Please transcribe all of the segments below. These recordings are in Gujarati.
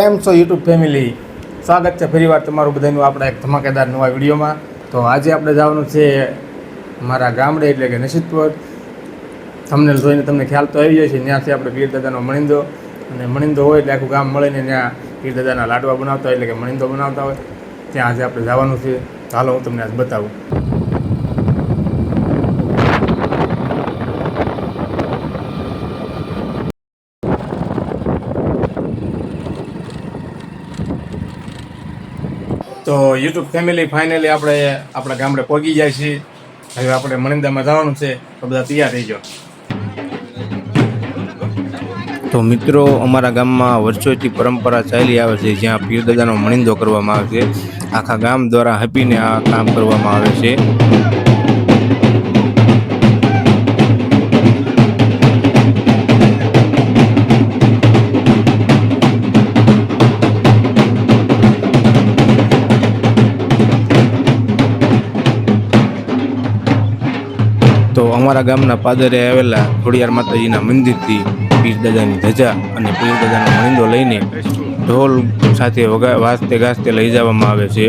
કેમ છો યુટ્યુબ ફેમિલી, સ્વાગત છે ફરીવાર તમારું બધાનું આપણા એક ધમાકેદાર નવા વિડીયોમાં। તો આજે આપણે જવાનું છે મારા ગામડે એટલે કે નસીબપુર। થંબનેલ જોઈને તમને ખ્યાલ તો આવી જાય છે, ત્યાંથી આપણે પીર દાદાનો મણિંદો, અને મણિંદો હોય એટલે આખું ગામ મળીને ત્યાં પીર દાદાના લાડવા બનાવતા હોય એટલે કે મણિંદો બનાવતા હોય, ત્યાં આજે આપણે જવાનું છે। ચાલો હું તમને આજ બતાવું। તો યુટ્યુબ ફેમિલી ફાઇનલી આપણે આપણા ગામડે પહોંચી જાય છીએ। હવે આપણે મણિંદામાં જવાનું છે, તો બધા તૈયાર થઈ જાઓ। તો મિત્રો, અમારા ગામમાં વર્ષોથી પરંપરા ચાલી આવે છે જ્યાં પીર દાદાનો મણિંદો કરવામાં આવે છે। આખા ગામ દ્વારા હપીને આ કામ કરવામાં આવે છે। તો અમારા ગામના પાદરે આવેલા ખોડિયાર માતાજીના મંદિરથી પીર દાદાની ધજા અને પીર દાદાનો મણિંદો લઈને ઢોલ સાથે વાજતે ગાજતે લઈ જવામાં આવે છે।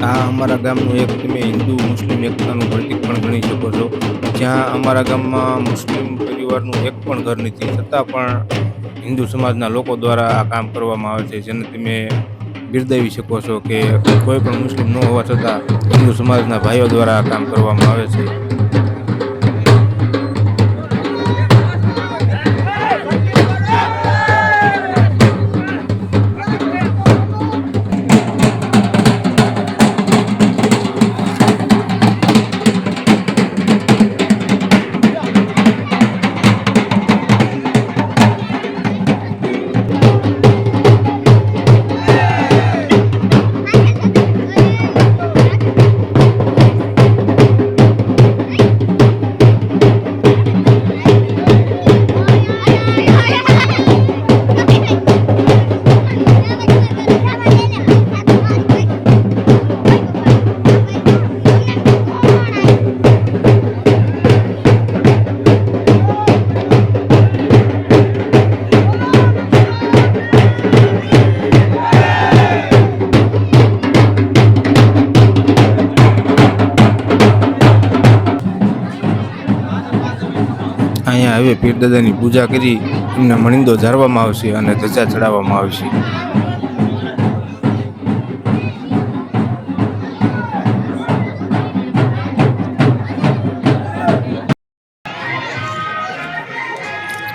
આ અમારા ગામનું એક તમે હિન્દુ મુસ્લિમ એકતાનું પ્રતીક પણ ગણી શકો છો, જ્યાં અમારા ગામમાં મુસ્લિમ પરિવારનું એક પણ ઘર નથી, છતાં પણ હિન્દુ સમાજના લોકો દ્વારા આ કામ કરવામાં આવે છે, જેને તમે બિરદાવી શકો છો કે કોઈ પણ મુસ્લિમ ન હોવા છતાં હિન્દુ સમાજના ભાઈઓ દ્વારા આ કામ કરવામાં આવે છે। અહીંયા હવે પીર દાદાની પૂજા કરી એમના મણિંદો ઝારવામાં આવશે અને ધજા ચડાવવામાં આવશે।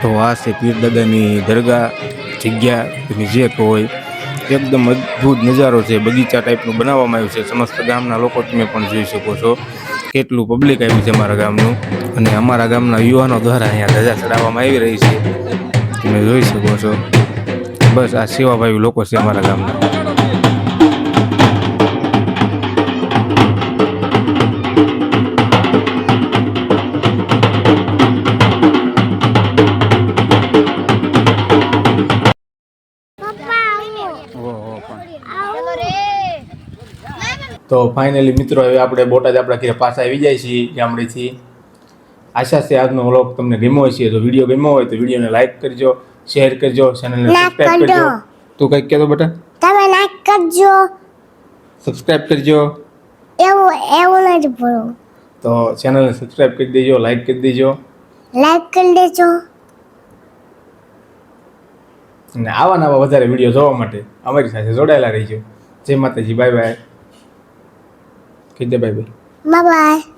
તો આ છે પીર દાદાની દરગાહ જગ્યા, તમે જે કહો હોય, એકદમ અદ્ભુત નજારો છે, બગીચા ટાઈપનું બનાવવામાં આવ્યું છે। સમસ્ત ગામના લોકો તમે પણ જોઈ શકો છો કેટલું પબ્લિક આવ્યું છે અમારા ગામનું, અને અમારા ગામના યુવાનો દ્વારા અહીંયા ધજા ચડાવવામાં આવી રહી છે, તમે જોઈ શકો છો। બસ આ સેવાભાવી લોકો છે અમારા ગામના। તો ફાઇનલી મિત્રો, હવે આપણે બોટાદ આપણા ઘરે પાછા આવી જાય છીએ ગામડેથી। આશા છે આજનો વ્લોગ તમને ગમ્યો હશે। તો વિડીયો ગમ્યો હોય તો વિડીયોને લાઈક કરજો, શેર કરજો, ચેનલને સબસ્ક્રાઇબ કરજો। તું કંઈક કહેતો બેટા? તમે લાઈક કરજો, સબસ્ક્રાઇબ કરજો। એવું નથી બોલવું। તો ચેનલને સબસ્ક્રાઇબ કરી દેજો, લાઈક કરી દેજો, લાઈક કરી દેજો। અને આવા નવા વધારે વિડીયો જોવા માટે અમારી સાથે જોડાયેલા રહીજો। જય માતાજી, બાય બાય, કહી દે બાય બાય, બાય બાય।